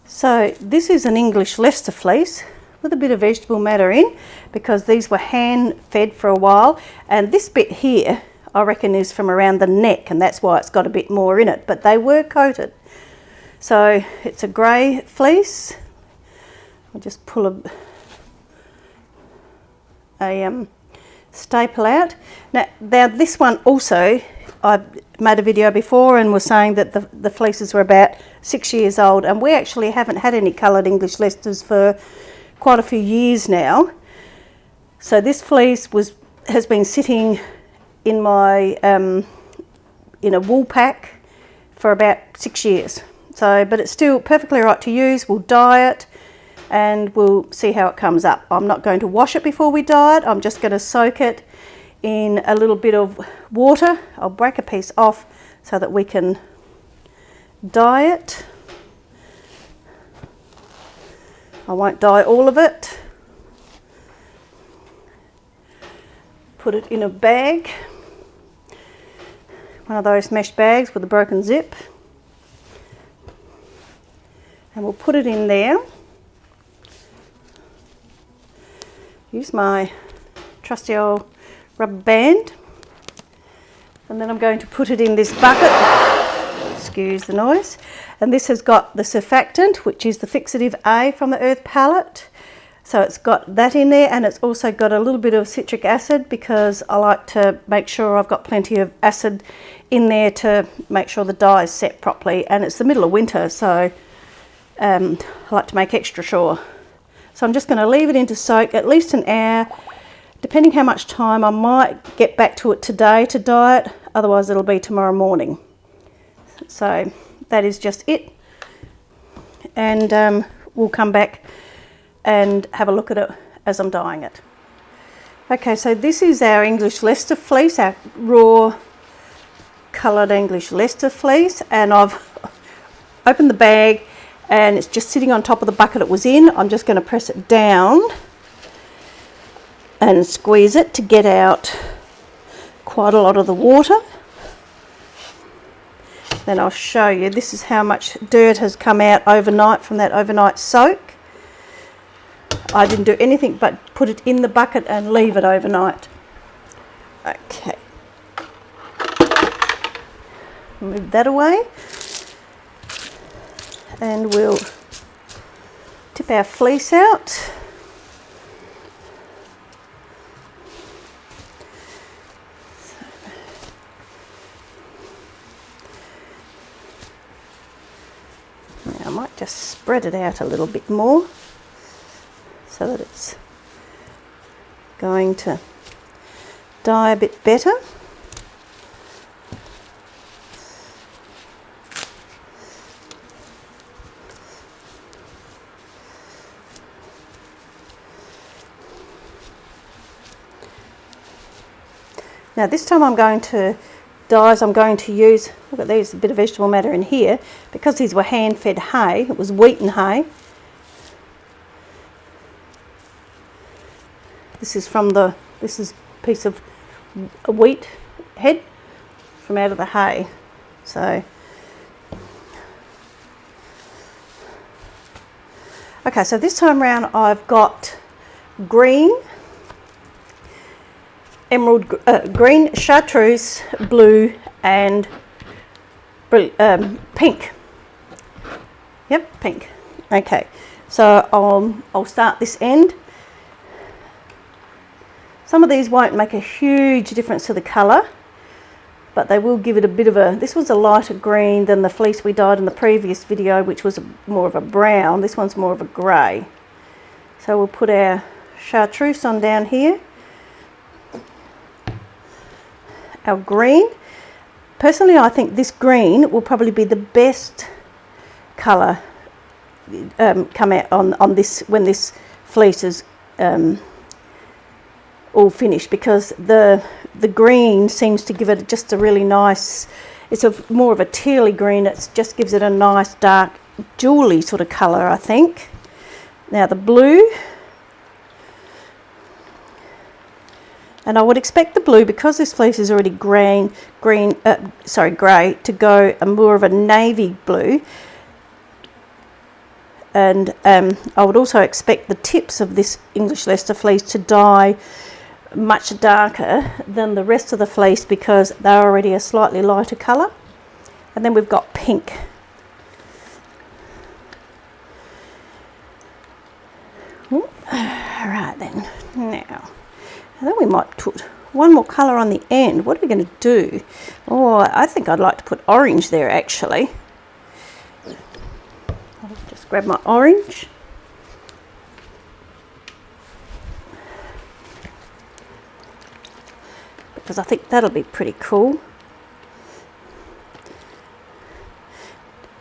So this is an English Leicester fleece with a bit of vegetable matter in, because these were hand fed for a while, and this bit here I reckon is from around the neck, and that's why it's got a bit more in it, but they were coated. So it's a grey fleece. I'll just pull a staple out. Now this one also, I made a video before and was saying that the fleeces were about 6 years old, and we actually haven't had any coloured English Leicesters for quite a few years now. So this fleece has been sitting in my in a wool pack for about 6 years. So, but it's still perfectly right to use. We'll dye it and we'll see how it comes up. I'm not going to wash it before we dye it. I'm just going to soak it in a little bit of water. I'll break a piece off so that we can dye it. I won't dye all of it. Put it in a bag, one of those mesh bags with a broken zip, and we'll put it in there. Use my trusty old rubber band, and then I'm going to put it in this bucket. Excuse the noise. And this has got the surfactant, which is the fixative A from the earth palette. So it's got that in there, and it's also got a little bit of citric acid, because I like to make sure I've got plenty of acid in there to make sure the dye is set properly. And it's the middle of winter, so I like to make extra sure. So I'm just going to leave it in to soak at least an hour. Depending how much time, I might get back to it today to dye it, otherwise it'll be tomorrow morning. So that is just it, and we'll come back and have a look at it as I'm dyeing it. Okay, so this is our English Leicester fleece, our raw coloured English Leicester fleece, and I've opened the bag and it's just sitting on top of the bucket it was in. I'm just going to press it down and squeeze it to get out quite a lot of the water. Then I'll show you, this is how much dirt has come out overnight from that overnight soak. I didn't do anything but put it in the bucket and leave it overnight. Okay. Move that away. And we'll tip our fleece out. I might just spread it out a little bit more so that it's going to dye a bit better. Now this time I'm going to dyes, I'm going to use, look at these, a bit of vegetable matter in here, because these were hand fed hay, it was wheaten hay. This is a piece of a wheat head from out of the hay. So, okay, so this time round I've got green, emerald green, chartreuse, blue, and pink. Yep, pink. Okay, so I'll start this end. Some of these won't make a huge difference to the colour, but they will give it a bit of a, this was a lighter green than the fleece we dyed in the previous video, which was more of a brown. This one's more of a grey. So we'll put our chartreuse on down here. Our green. Personally, I think this green will probably be the best colour come out on this when this fleece is all finished, because the green seems to give it just a really nice, it's more of a tealy green. It just gives it a nice dark jewelly sort of colour, I think. Now the blue. And I would expect the blue, because this fleece is already grey, to go more of a navy blue. and I would also expect the tips of this English Leicester fleece to dye much darker than the rest of the fleece because they're already a slightly lighter colour. And then we've got pink. Right then, now, and then we might put one more colour on the end. What are we going to do? Oh, I think I'd like to put orange there actually. I'll just grab my orange. Because I think that'll be pretty cool.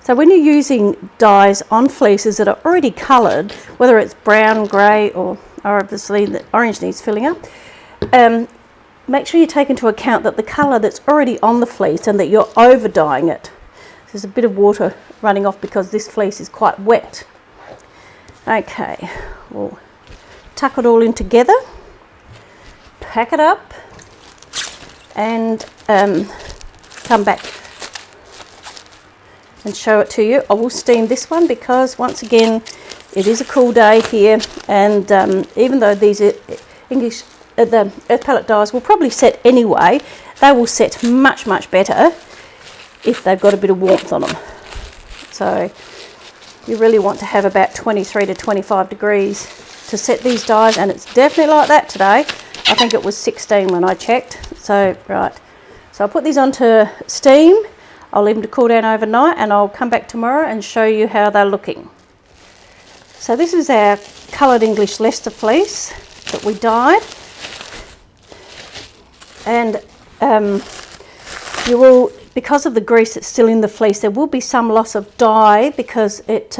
So when you're using dyes on fleeces that are already coloured, whether it's brown, grey, or obviously the orange needs filling up, make sure you take into account that the colour that's already on the fleece and that you're over dyeing it. There's a bit of water running off because this fleece is quite wet. Okay, we'll tuck it all in together, pack it up, and come back and show it to you. I will steam this one because once again it is a cool day here, and even though these are the earth palette dyes will probably set anyway, they will set much better if they've got a bit of warmth on them. So you really want to have about 23 to 25 degrees to set these dyes, and it's definitely like that today. I think it was 16 when I checked. So right, so I'll put these onto steam. I'll leave them to cool down overnight, and I'll come back tomorrow and show you how they're looking. So this is our coloured English Leicester fleece that we dyed, and you will, because of the grease that's still in the fleece, there will be some loss of dye because it,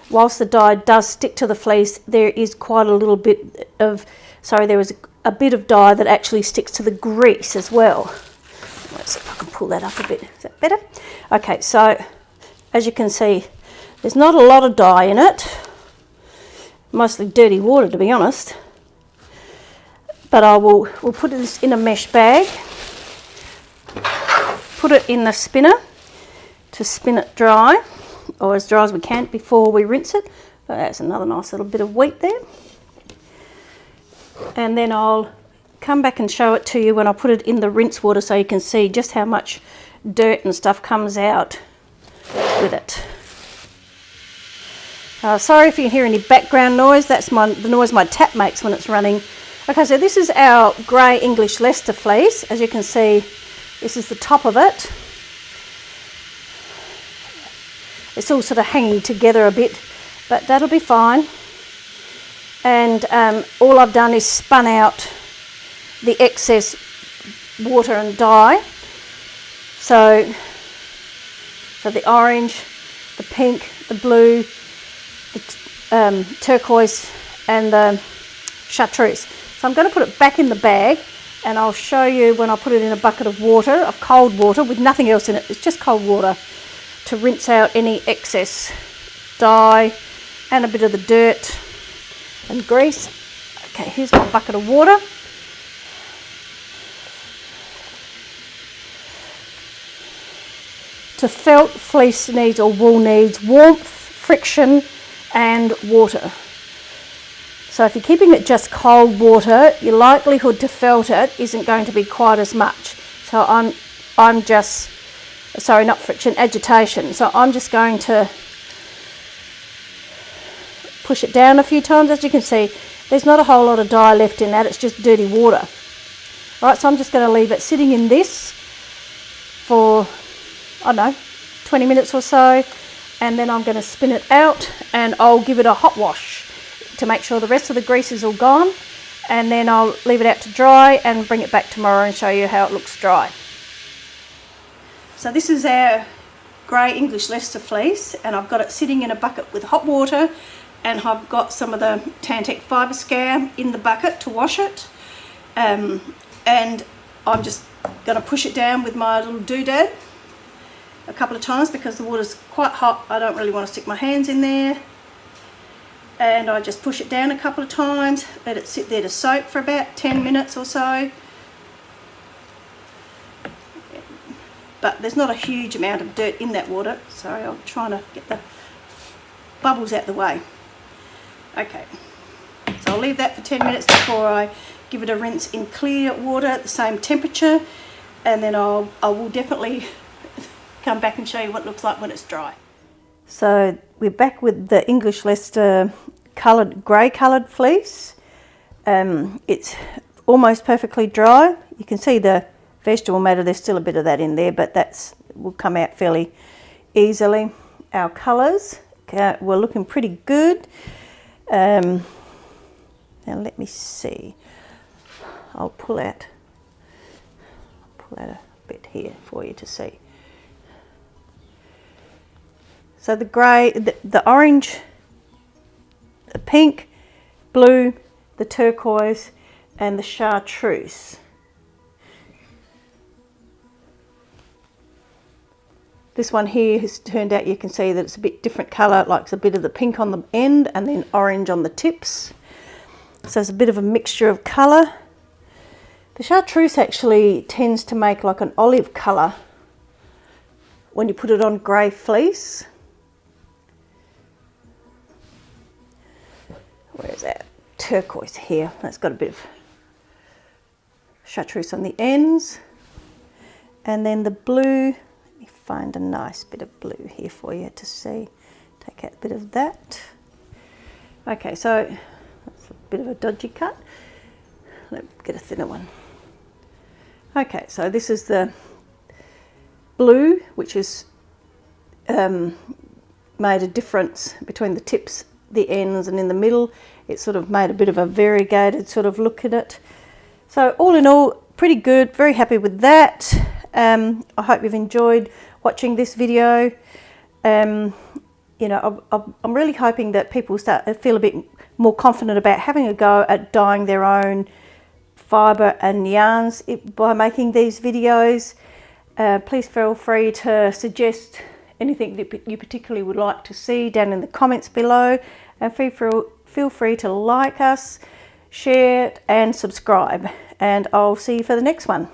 whilst the dye does stick to the fleece, there is quite a little bit of, there is a bit of dye that actually sticks to the grease as well. Let's see if I can pull that up a bit. Is that better? Okay, so as you can see, there's not a lot of dye in it. Mostly dirty water, to be honest. But we'll put this in a mesh bag, put it in the spinner to spin it dry, or as dry as we can before we rinse it. But that's another nice little bit of wheat there. And then I'll come back and show it to you when I put it in the rinse water so you can see just how much dirt and stuff comes out with it. Sorry if you hear any background noise, that's the noise my tap makes when it's running. Okay, so this is our grey English Leicester fleece. As you can see, this is the top of it. It's all sort of hanging together a bit, but that'll be fine. And all I've done is spun out the excess water and dye. So the orange, the pink, the blue, the turquoise, and the chartreuse. So I'm going to put it back in the bag, and I'll show you when I put it in a bucket of water, of cold water with nothing else in it. It's just cold water to rinse out any excess dye and a bit of the dirt and grease. Okay, here's my bucket of water. To felt, fleece needs, or wool needs, warmth, friction and water. So if you're keeping it just cold water, your likelihood to felt it isn't going to be quite as much. So I'm just, sorry, not friction, agitation. So I'm just going to push it down a few times. As you can see, there's not a whole lot of dye left in that, it's just dirty water. All right, so I'm just going to leave it sitting in this for, I don't know, 20 minutes or so, and then I'm going to spin it out and I'll give it a hot wash to make sure the rest of the grease is all gone, and then I'll leave it out to dry and bring it back tomorrow and show you how it looks dry. So this is our grey English Leicester fleece, and I've got it sitting in a bucket with hot water, and I've got some of the Tantec fibre scam in the bucket to wash it, and I'm just going to push it down with my little doodad a couple of times because the water's quite hot. I don't really want to stick my hands in there, and I just push it down a couple of times, let it sit there to soak for about 10 minutes or so. But there's not a huge amount of dirt in that water. Sorry, I'm trying to get the bubbles out the way. Okay, so I'll leave that for 10 minutes before I give it a rinse in clear water at the same temperature, and then I will definitely come back and show you what it looks like when it's dry. So we're back with the English Leicester grey coloured fleece. It's almost perfectly dry. You can see the vegetable matter, there's still a bit of that in there, but will come out fairly easily. Our colours were looking pretty good. Now let me see. I'll pull out a bit here for you to see. So the grey, the orange, the pink, blue, the turquoise and the chartreuse. This one here has turned out, you can see that it's a bit different colour, like it's a bit of the pink on the end and then orange on the tips. So it's a bit of a mixture of colour. The chartreuse actually tends to make like an olive colour when you put it on grey fleece. Where's that turquoise here? That's got a bit of chartreuse on the ends. And then the blue, let me find a nice bit of blue here for you to see. Take out a bit of that. Okay, so that's a bit of a dodgy cut. Let's get a thinner one. Okay, so this is the blue, which has made a difference between the tips, the ends and in the middle. It's sort of made a bit of a variegated sort of look at it. So all in all, pretty good, very happy with that. I hope you've enjoyed watching this video. You know, I'm really hoping that people feel a bit more confident about having a go at dyeing their own fibre and yarns by making these videos. Please feel free to suggest anything that you particularly would like to see down in the comments below, and feel free to like us, share it and subscribe, and I'll see you for the next one.